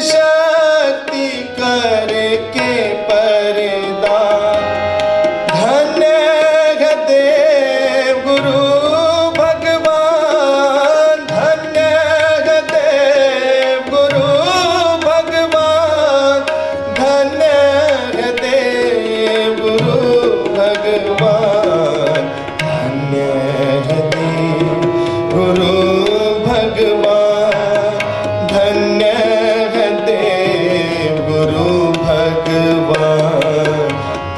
शक्ति करके परदान। धन्य है देव गुरु भगवान, धन्य है देव गुरु भगवान, धन्य है देव गुरु भगवान, धन्य है देव गुरु भगवान, धन्य है देव गुरु भगवान,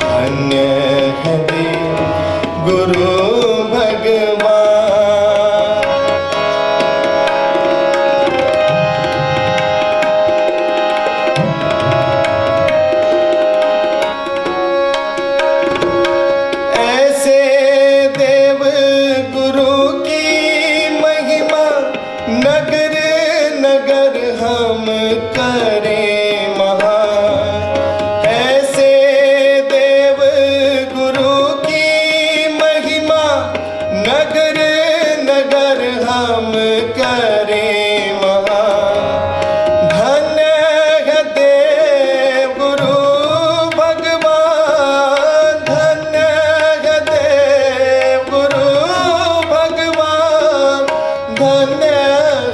धन्य है देव गुरु भगवान। ऐसे देव गुरु की महिमा नगर नगर हम करें महान। ऐसे देव गुरु की महिमा नगर नगर हम करें महान। धन्य है देव गुरु भगवान, धन्य है देव गुरु भगवान, धन्य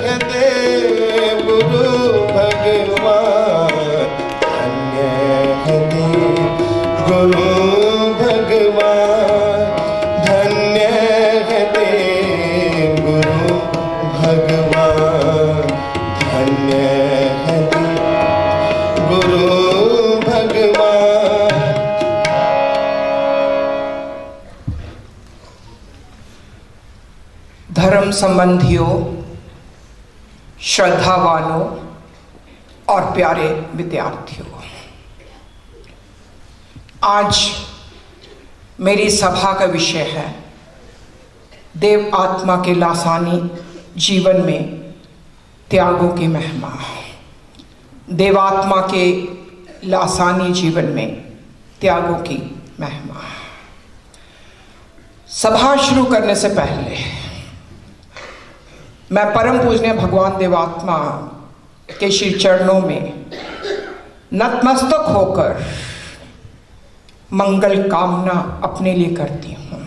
है देव गुरु भगवान, धन्य है देव गुरु भगवान, धन्य है देव गुरु भगवान, धन्य है देव गुरु भगवान। धर्म संबंधियों, श्रद्धावानों और प्यारे विद्यार्थियों, आज मेरी सभा का विषय है देव आत्मा के लासानी जीवन में त्यागों की महिमा। देवात्मा के लासानी जीवन में त्यागों की महिमा। सभा शुरू करने से पहले मैं परम पूजनीय भगवान देवात्मा के श्री चरणों में नतमस्तक होकर मंगल कामना अपने लिए करती हूँ।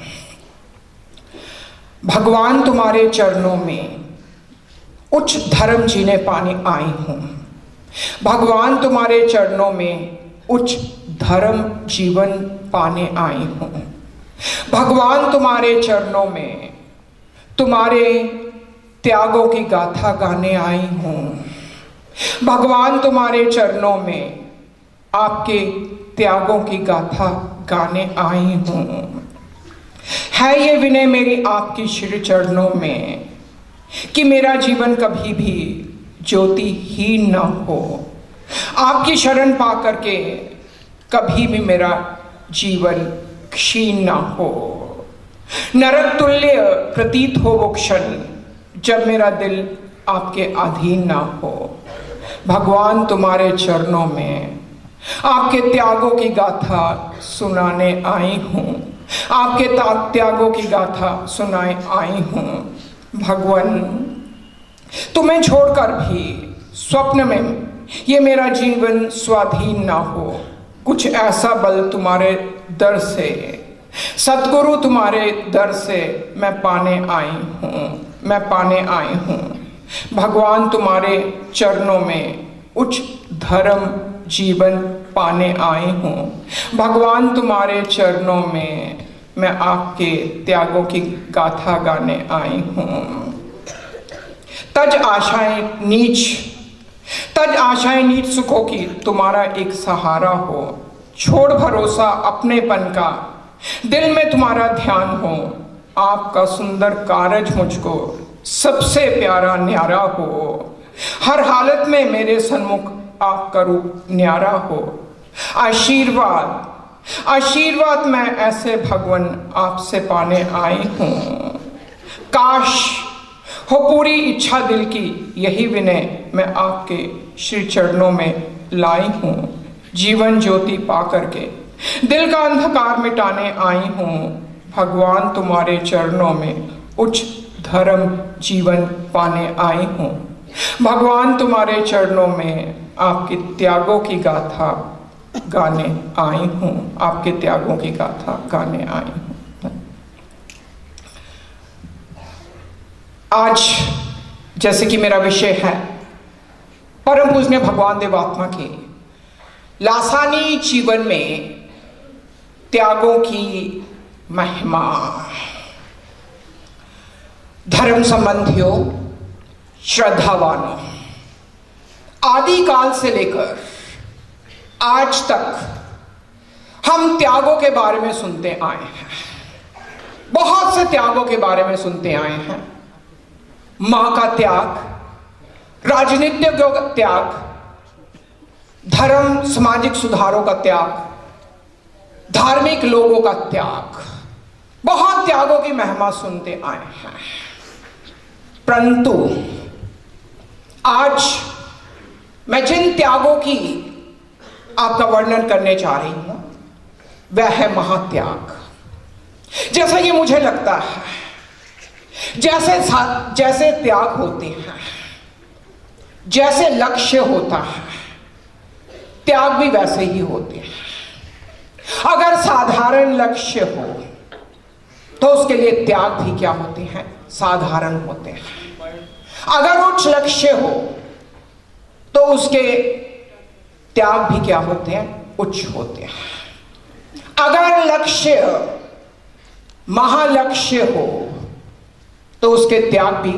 भगवान तुम्हारे चरणों में उच्च धर्म जीने पाने आई हूँ। भगवान तुम्हारे चरणों में उच्च धर्म जीवन पाने आई हूँ। भगवान तुम्हारे चरणों में तुम्हारे त्यागों की गाथा गाने आई हूँ। भगवान तुम्हारे चरणों में आपके त्यागों की गाथा गाने आई हूँ। है ये विनय मेरी आपकी श्री चरणों में कि मेरा जीवन कभी भी ज्योतिहीन न हो। आपकी शरण पा करके कभी भी मेरा जीवन क्षीण न हो। नरक तुल्य प्रतीत हो वो क्षण जब मेरा दिल आपके अधीन ना हो। भगवान तुम्हारे चरणों में आपके त्यागों की गाथा सुनाने आई हूँ। आपके त्यागों की गाथा सुनाए आई हूँ। भगवान तुम्हें छोड़कर भी स्वप्न में ये मेरा जीवन स्वाधीन ना हो। कुछ ऐसा बल तुम्हारे दर से, सतगुरु तुम्हारे दर से मैं पाने आई हूँ, मैं पाने आई हूँ। भगवान तुम्हारे चरणों में उच्च धर्म जीवन पाने आई हूँ। भगवान तुम्हारे चरणों में मैं आपके त्यागों की गाथा गाने आई हूँ। तज आशाएं नीच सुखों की तुम्हारा एक सहारा हो। छोड़ भरोसा अपनेपन का, दिल में तुम्हारा ध्यान हो। आपका सुंदर कारज मुझको सबसे प्यारा न्यारा हो। हर हालत में मेरे सन्मुख आपका रूप न्यारा हो। आशीर्वाद मैं ऐसे भगवान आपसे पाने आई हूँ। काश हो पूरी इच्छा दिल की, यही विनय मैं आपके श्री चरणों में लाई हूँ। जीवन ज्योति पा करके दिल का अंधकार मिटाने आई हूँ। भगवान तुम्हारे चरणों में उच्च धर्म जीवन पाने आई हूँ। भगवान तुम्हारे चरणों में आपके त्यागों की गाथा गाने आई हूँ, आपके त्यागों की गाथा गाने आई हूँ। आज जैसे कि मेरा विषय है परम पूजनीय भगवान देवात्मा के लासानी जीवन में त्यागों की महिमा। धर्म संबंधियों, श्रद्धावानों, आदिकाल से लेकर आज तक हम त्यागों के बारे में सुनते आए हैं। बहुत से त्यागों के बारे में सुनते आए हैं। मां का त्याग, राजनीतिक का त्याग, धर्म सामाजिक सुधारों का त्याग, धार्मिक लोगों का त्याग, बहुत त्यागों की महिमा सुनते आए हैं। परंतु आज मैं जिन त्यागों की आपका वर्णन करने जा रही हूं वह है महात्याग। जैसा कि मुझे लगता है जैसे त्याग होते हैं, जैसे लक्ष्य होता है, त्याग भी वैसे ही होते हैं। अगर साधारण लक्ष्य हो तो उसके लिए त्याग भी क्या होते हैं? साधारण होते हैं। अगर उच्च लक्ष्य हो तो उसके त्याग भी क्या होते हैं? उच्च होते हैं। अगर लक्ष्य महालक्ष्य हो तो उसके त्याग भी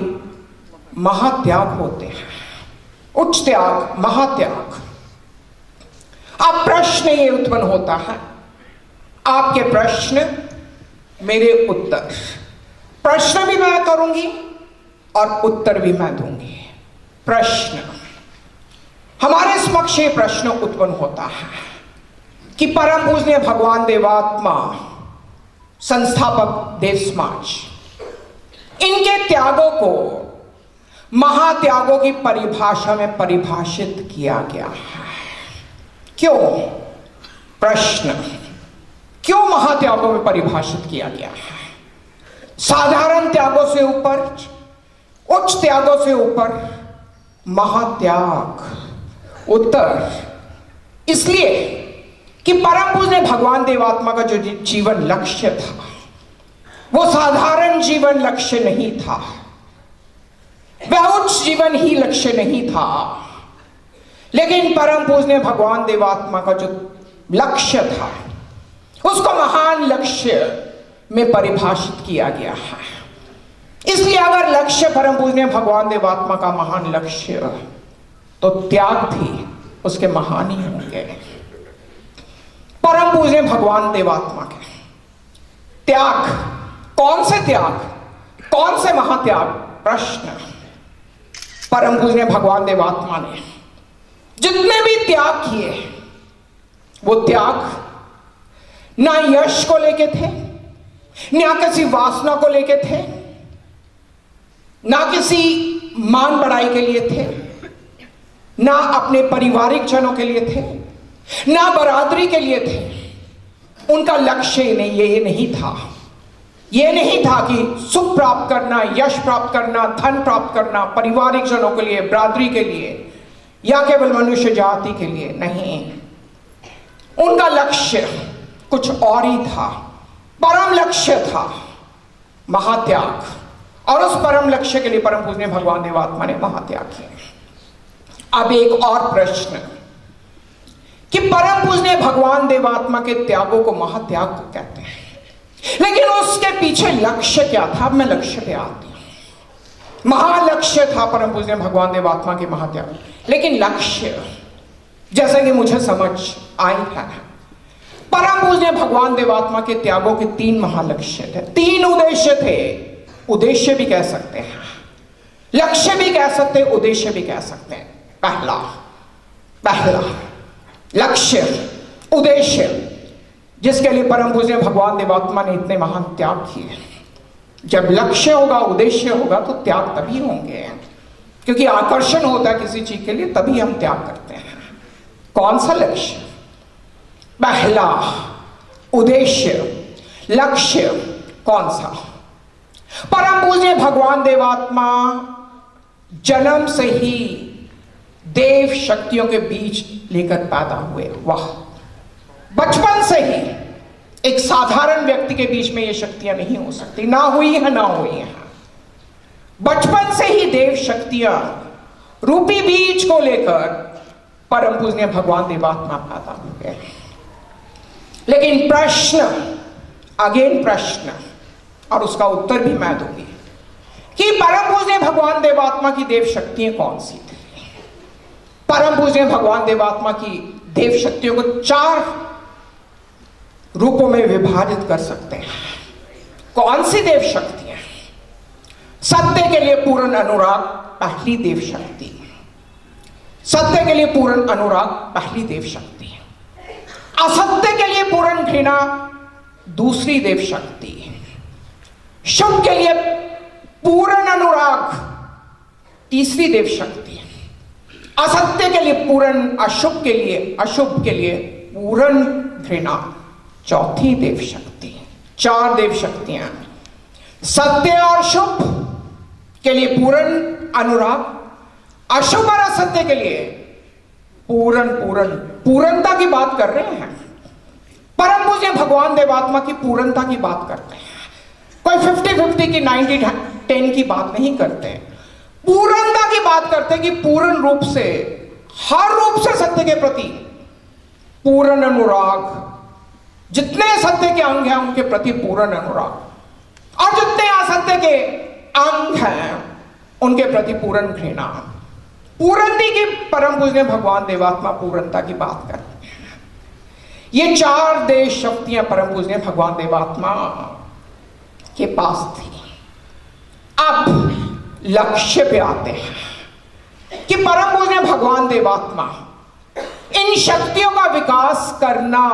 महात्याग होते हैं। उच्च त्याग, महात्याग। अब प्रश्न ये उत्पन्न होता है, आपके प्रश्न मेरे उत्तर। प्रश्न भी मैं करूंगी और उत्तर भी मैं दूंगी। प्रश्न, हमारे समक्ष ये प्रश्न उत्पन्न होता है कि परम पूजनीय भगवान देवात्मा, संस्थापक देव समाज, इनके त्यागों को महात्यागों की परिभाषा में परिभाषित किया गया है। क्यों? प्रश्न, क्यों महात्यागों में परिभाषित किया गया है? साधारण त्यागों से ऊपर, उच्च त्यागों से ऊपर महात्याग। उत्तर, इसलिए कि परम पूजनीय भगवान देवात्मा का जो जीवन लक्ष्य था वो साधारण जीवन लक्ष्य नहीं था, वह उच्च जीवन ही लक्ष्य नहीं था। लेकिन परम पूजनीय भगवान देवात्मा का जो लक्ष्य था उसको महान लक्ष्य में परिभाषित किया गया है। इसलिए अगर लक्ष्य परम पूजनीय भगवान देवात्मा का महान लक्ष्य, तो त्याग भी उसके महान ही होंगे। परम पूजनीय भगवान देवात्मा के त्याग, कौन से त्याग, कौन से महात्याग? प्रश्न, परम पूजनीय भगवान देवात्मा ने जितने भी त्याग किए वो त्याग ना यश को लेके थे, ना किसी वासना को लेके थे, ना किसी मान बढ़ाई के लिए थे, ना अपने पारिवारिक जनों के लिए थे, ना बरादरी के लिए थे। उनका लक्ष्य ये नहीं था। ये नहीं था कि सुख प्राप्त करना, यश प्राप्त करना, धन प्राप्त करना, पारिवारिक जनों के लिए, बरादरी के लिए, या केवल मनुष्य जाति के लिए। नहीं, उनका लक्ष्य कुछ और ही था। परम लक्ष्य था महात्याग, और उस परम लक्ष्य के लिए परम पूजनीय भगवान देवात्मा ने महात्याग किया। अब एक और प्रश्न कि परम पूजनीय भगवान देवात्मा के त्यागों को महात्याग कहते हैं, लेकिन उसके पीछे लक्ष्य क्या था? अब मैं लक्ष्य पे आती हूं। महालक्ष्य था परम पूजनीय भगवान देवात्मा के महात्याग, लेकिन लक्ष्य जैसे कि मुझे समझ आई है, परम पूजनीय भगवान देवात्मा के त्यागों के 3 महालक्ष्य थे, 3 उद्देश्य थे। उद्देश्य भी कह सकते हैं, लक्ष्य भी कह सकते हैं, उद्देश्य भी कह सकते हैं। पहला लक्ष्य, उद्देश्य, जिसके लिए परम पूजनीय भगवान देवात्मा ने इतने महान त्याग किए। जब लक्ष्य होगा, उद्देश्य होगा, तो त्याग तभी होंगे, क्योंकि आकर्षण होता है किसी चीज के लिए, तभी हम त्याग करते हैं। कौन सा लक्ष्य? पहला उद्देश्य, लक्ष्य कौन सा? परम पूजनीय भगवान देवात्मा जन्म से ही देव शक्तियों के बीच लेकर पैदा हुए। वाह, बचपन से ही एक साधारण व्यक्ति के बीच में ये शक्तियां नहीं हो सकती, ना हुई है ना हुई है। बचपन से ही देव शक्तियां रूपी बीज को लेकर परम पूजनीय भगवान देवात्मा पैदा हुए। लेकिन प्रश्न, अगेन प्रश्न, और उसका उत्तर भी मैं दूंगी कि परम पूजनीय भगवान देवात्मा की देव शक्तियां कौन सी थी। परम पूजनीय भगवान देवात्मा की देव शक्तियों को 4 रूपों में विभाजित कर सकते हैं। कौन सी देव शक्तियां? सत्य के लिए पूर्ण अनुराग, पहली देव शक्ति। सत्य के लिए पूर्ण अनुराग, पहली देव शक्ति। असत्य के लिए पूर्ण घृणा, दूसरी देव शक्ति। शुभ के लिए पूर्ण अनुराग, तीसरी देव शक्ति। असत्य के लिए पूर्ण, अशुभ के लिए पूर्ण घृणा, चौथी देव शक्ति। 4 देव शक्तियां, सत्य और शुभ के लिए पूर्ण अनुराग, अशुभ और असत्य के लिए पूर्णता की बात कर रहे हैं। परम पूज्य भगवान देवात्मा की पूर्णता की बात करते हैं। कोई 50-50 की 90-10 की बात नहीं करते, पूर्णता की बात करते हैं कि पूर्ण रूप से, हर रूप से सत्य के प्रति पूर्ण अनुराग, जितने सत्य के अंग हैं उनके प्रति पूर्ण अनुराग, और जितने असत्य के अंग हैं उनके प्रति पूर्ण घृणा। पूर्णता की परम पूजनीय भगवान देवात्मा पूर्णता की बात करते हैं। ये 4 देव शक्तियां परम पूजनीय भगवान देवात्मा के पास थी। अब लक्ष्य पे आते हैं कि परम पूजनीय भगवान देवात्मा इन शक्तियों का विकास करना,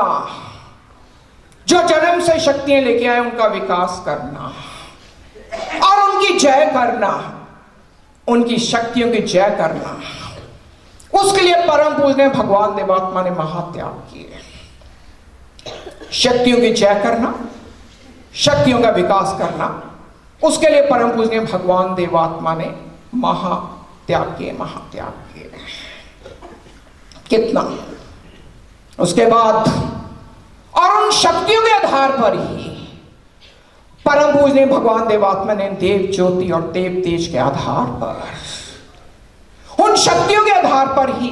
जो जन्म से शक्तियां लेके आए उनका विकास करना और उनकी जय करना, उनकी शक्तियों की जय करना, उसके लिए परम पूजनीय भगवान देवात्मा ने महात्याग किए। शक्तियों की जय करना, शक्तियों का विकास करना, उसके लिए परम पूजनीय भगवान देवात्मा ने महात्याग किए। कितना? उसके बाद और उन शक्तियों के आधार पर ही परम पूजनीय भगवान देवात्मा ने देव ज्योति और देव तेज के आधार पर, उन शक्तियों के आधार पर ही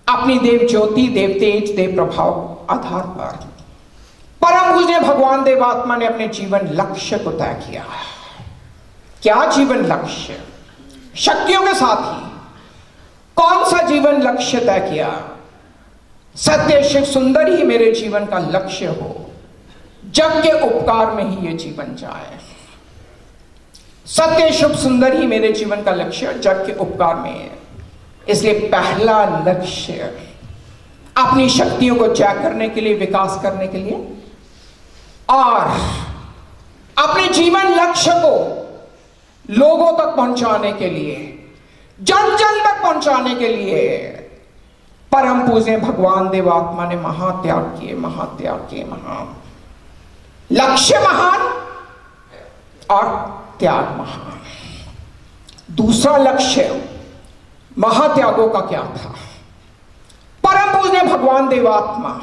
अपनी देव ज्योति, देव तेज, देव प्रभाव आधार पर परम पूजनीय भगवान देवात्मा ने अपने जीवन लक्ष्य को तय किया। क्या जीवन लक्ष्य? शक्तियों के साथ ही कौन सा जीवन लक्ष्य तय किया? सत्य शिव सुंदर ही मेरे जीवन का लक्ष्य हो, जग के उपकार में ही ये जीवन जाए। सत्य शुभ सुंदर ही मेरे जीवन का लक्ष्य, जग के उपकार में है। इसलिए पहला लक्ष्य अपनी शक्तियों को जय करने के लिए, विकास करने के लिए, और अपने जीवन लक्ष्य को लोगों तक पहुंचाने के लिए, जन जन तक पहुंचाने के लिए परम पूज्य भगवान देवात्मा ने महात्याग किए। लक्ष्य महान और त्याग महान। दूसरा लक्ष्य महात्यागों का क्या था? परम पूज्य भगवान देवात्मा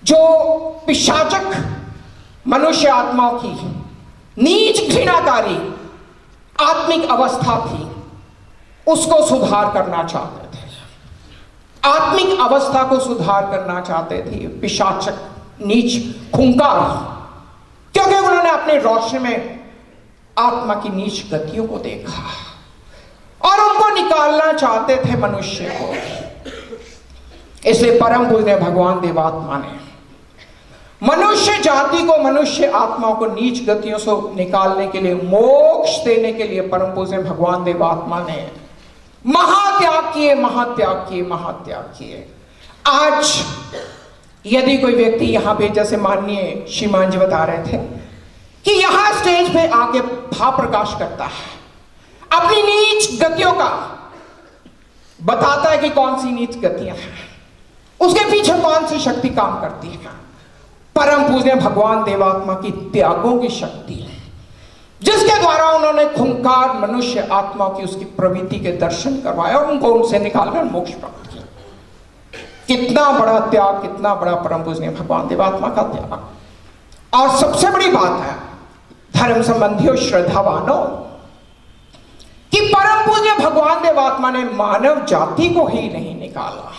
जो पिशाचक मनुष्य आत्माओं की नीच घृणाकारी आत्मिक अवस्था थी, उसको सुधार करना चाहते थे। आत्मिक अवस्था को सुधार करना चाहते थे पिशाचक, नीच, खूंखार, क्योंकि उन्होंने अपने रोशनी में आत्मा की नीच गतियों को देखा और उनको निकालना चाहते थे मनुष्य को। इसलिए परम पूज्य भगवान देवात्मा ने मनुष्य जाति को, मनुष्य आत्माओं को नीच गतियों से निकालने के लिए, मोक्ष देने के लिए परम पूज्य भगवान देवात्मा ने महात्याग किए। आज यदि कोई व्यक्ति यहां पे, जैसे माननीय श्रीमान जी बता रहे थे कि यहां स्टेज पे आके भाव प्रकाश करता है, अपनी नीच गतियों का बताता है कि कौन सी नीच गतियां हैं, उसके पीछे कौन सी शक्ति काम करती है। परम पूज्य भगवान देवात्मा की त्यागों की शक्ति, जिसके द्वारा उन्होंने खूंखार मनुष्य आत्मा की उसकी प्रवृत्ति के दर्शन करवाए और उनको उनसे निकालकर मोक्ष प्राप्त किया। कितना बड़ा त्याग, कितना बड़ा परम पूजनीय भगवान देवात्मा का त्याग। और सबसे बड़ी बात है धर्म संबंधियों, श्रद्धावानों, कि परम पूज्य भगवान देवात्मा ने मानव जाति को ही नहीं निकाला,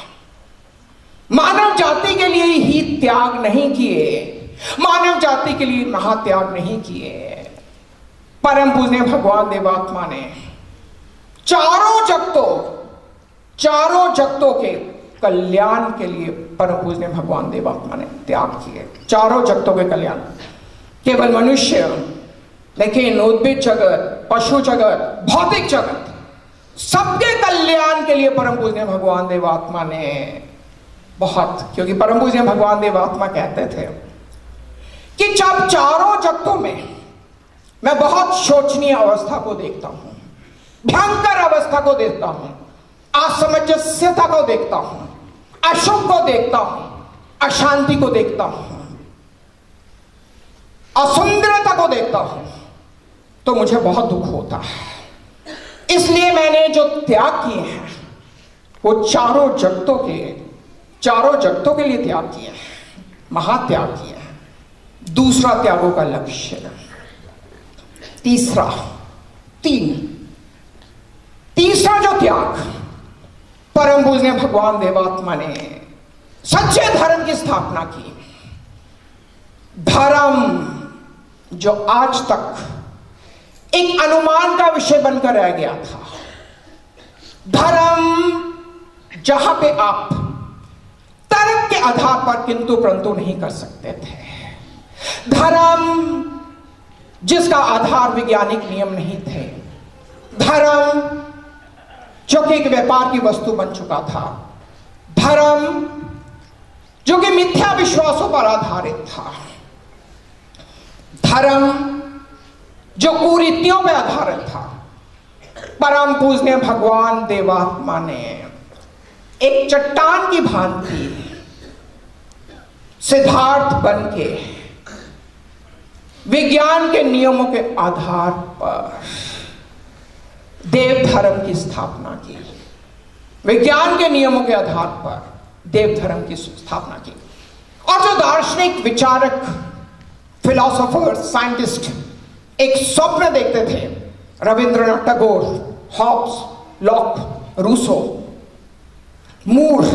मानव जाति के लिए ही त्याग नहीं किए, मानव जाति के लिए महात्याग नहीं किए। परम पूज्य भगवान देवात्मा ने चारों जगतों के कल्याण के लिए परम पूज्य भगवान देवात्मा ने त्याग किए। चारों जगतों के कल्याण, केवल मनुष्य, लेकिन उद्भिद जगत, पशु जगत, भौतिक जगत, सबके कल्याण के लिए परम पूज्य भगवान देवात्मा ने बहुत, क्योंकि परम पूज्य भगवान देवात्मा कहते थे कि जब चारों जगतों में मैं बहुत शोचनीय अवस्था को देखता हूं, भयंकर अवस्था को देखता हूं, असमंजस्यता को देखता हूं, अशुभ को देखता हूं, अशांति को देखता हूं, असुंदरता को देखता हूं, तो मुझे बहुत दुख होता है। इसलिए मैंने जो त्याग किए हैं वो चारों जगतों के लिए त्याग किए हैं, महात्याग किए हैं। दूसरा त्यागों का लक्ष्य, तीसरा जो त्याग परम पूज्य भगवान देवात्मा ने सच्चे धर्म की स्थापना की। धर्म जो आज तक एक अनुमान का विषय बनकर रह गया था, धर्म जहां पे आप तर्क के आधार पर किंतु परंतु नहीं कर सकते थे, धर्म जिसका आधार वैज्ञानिक नियम नहीं थे, धर्म जो कि एक व्यापार की वस्तु बन चुका था, धर्म जो कि मिथ्या विश्वासों पर आधारित था, धर्म जो कुरीतियों पर आधारित था, परम पूज्य भगवान देवात्मा ने एक चट्टान की भांति सिद्धार्थ बन के विज्ञान के नियमों के आधार पर देव धर्म की स्थापना की। विज्ञान के नियमों के आधार पर देव धर्म की स्थापना की। और जो दार्शनिक विचारक, फिलोसोफर, साइंटिस्ट एक स्वप्न देखते थे, Rabindranath Tagore, Hobbes, Locke, Rousseau, Moore,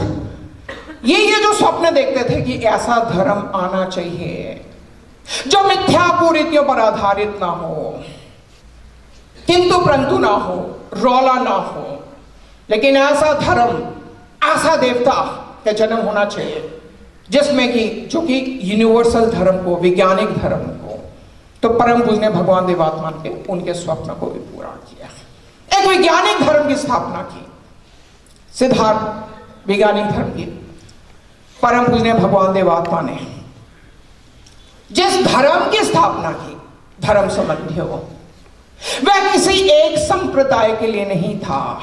ये जो स्वप्न देखते थे कि ऐसा धर्म आना चाहिए जो मिथ्या कुरीतियों पर आधारित ना हो, किंतु परंतु ना हो, रौला ना हो, लेकिन ऐसा धर्म, ऐसा देवता का जन्म होना चाहिए जिसमें कि जो कि यूनिवर्सल धर्म को, वैज्ञानिक धर्म को, तो परम पूज्य भगवान देवात्मा ने उनके स्वप्न को भी पूरा किया। एक वैज्ञानिक धर्म की स्थापना की, सिद्धार्थ वैज्ञानिक धर्म की। परम पूज्य भगवान देवात्मा ने जिस धर्म की स्थापना की, धर्म संबंधियों, वह किसी एक संप्रदाय के लिए नहीं था,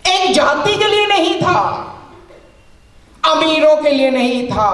एक जाति के लिए नहीं था, अमीरों के लिए नहीं था,